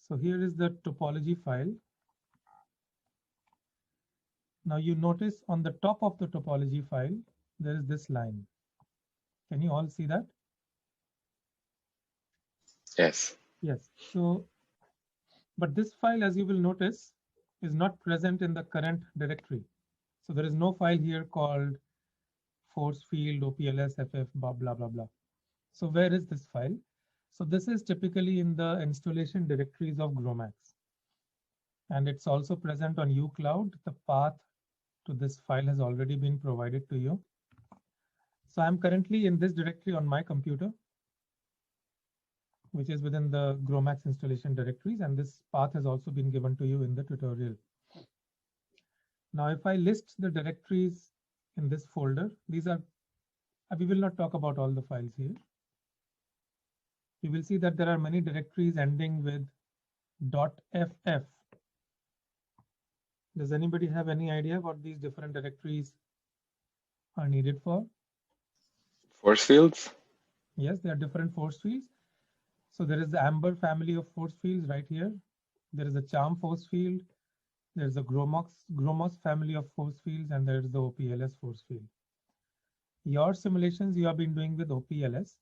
So here is the topology file. Now you notice on the top of the topology file, there is this line. Can you all see that? Yes. Yes. So, but this file, as you will notice, is not present in the current directory. So there is no file here called force field, OPLS, FF, blah, blah, blah, blah. So where is this file? So this is typically in the installation directories of GROMACS. And it's also present on uCloud. The path to this file has already been provided to you. So I'm currently in this directory on my computer, which is within the GROMACS installation directories. And this path has also been given to you in the tutorial. Now, if I list the directories in this folder, these are, we will not talk about all the files here. You will see that there are many directories ending with .ff. Does anybody have any idea what these different directories are needed for? Force fields? Yes, there are different force fields. So there is the Amber family of force fields right here. There is a Charm force field. There's a Gromos family of force fields, and there is the OPLS force field. Your simulations you have been doing with OPLS.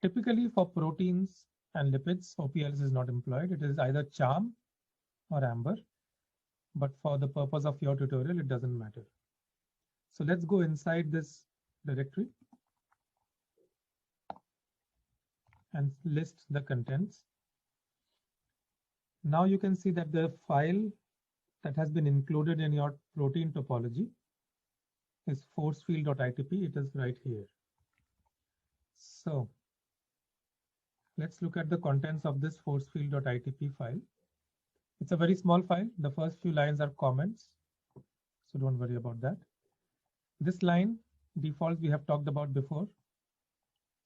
Typically for proteins and lipids, OPLS is not employed. It is either Charm or Amber. But for the purpose of your tutorial, it doesn't matter. So let's go inside this directory and list the contents. Now you can see that the file that has been included in your protein topology is forcefield.itp. It is right here. So let's look at the contents of this forcefield.itp file. It's a very small file. The first few lines are comments, so don't worry about that. This line, defaults, we have talked about before.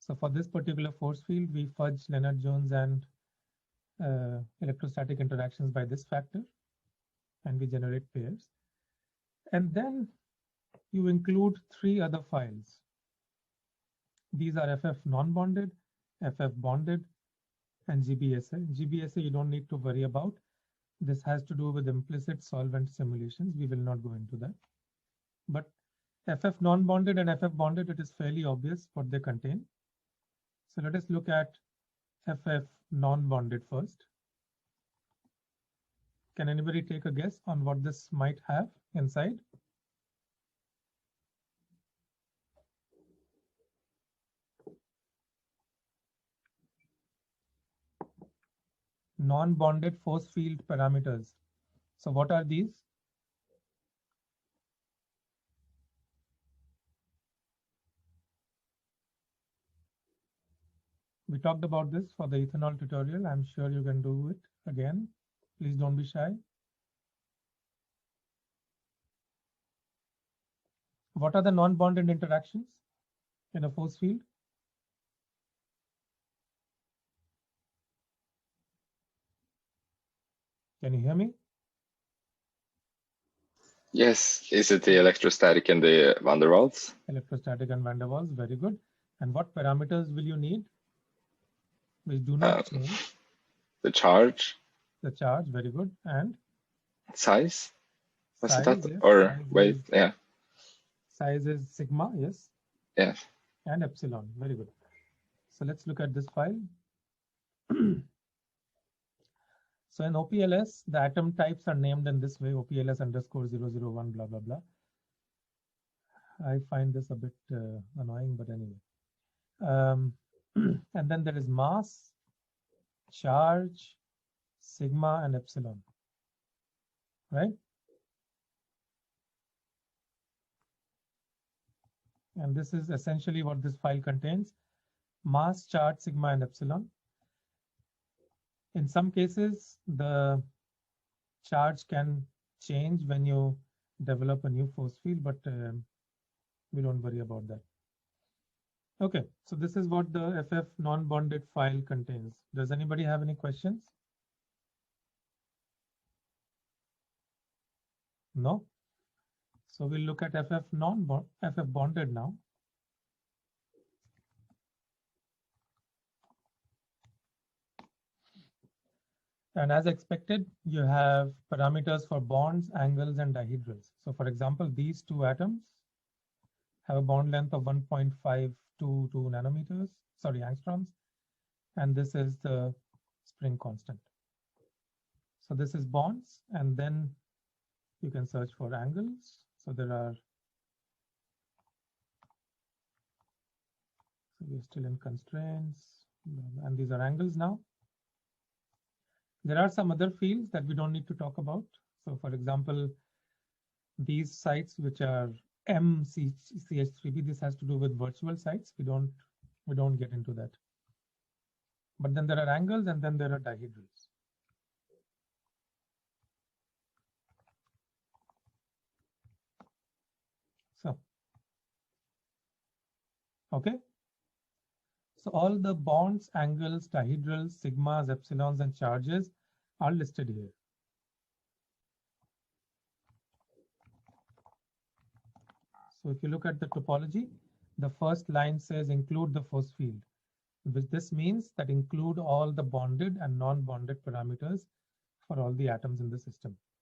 So for this particular force field, we fudge Lennard-Jones and electrostatic interactions by this factor, and we generate pairs. And then you include 3 other files. These are FF non-bonded, FF bonded, and GBSA. GBSA you don't need to worry about. This has to do with implicit solvent simulations. We will not go into that. But FF non-bonded and FF bonded, it is fairly obvious what they contain. So let us look at FF non-bonded first. Can anybody take a guess on what this might have inside? Non-bonded force field parameters. So what are these? We talked about this for the ethanol tutorial. I'm sure you can do it again. Please don't be shy. What are the non-bonded interactions in a force field? Can you hear me? Yes. Is it the electrostatic and the van der Waals? Electrostatic and van der Waals, very good. And what parameters will you need? Which do not change. The charge. The charge, very good. And size? Wasn't size, that? yes. Or Size weight? is, Yeah. Size is sigma, yes. Yes. And epsilon, very good. So let's look at this file. So in OPLS, the atom types are named in this way, OPLS underscore 001, blah, blah, blah. I find this a bit annoying, but anyway. And then there is mass, charge, sigma, and epsilon, right? And this is essentially what this file contains: mass, charge, sigma, and epsilon. In some cases, the charge can change when you develop a new force field, but we don't worry about that. Okay, so this is what the FF non-bonded file contains. Does anybody have any questions? No? So we'll look at FF bonded now. And as expected, you have parameters for bonds, angles, and dihedrals. So for example, these two atoms have a bond length of 1.522 nanometers, sorry, angstroms. And this is the spring constant. So this is bonds, and then you can search for angles. So there are, so we're still in constraints, and these are angles now. There are some other fields that we don't need to talk about. So for example, these sites which are MCH3B, this has to do with virtual sites. We don't get into that. But then there are angles, and then there are dihedrals. So, okay. So all the bonds, angles, dihedrals, sigmas, epsilons, and charges are listed here. So if you look at the topology, the first line says include the force field, which this means that include all the bonded and non-bonded parameters for all the atoms in the system.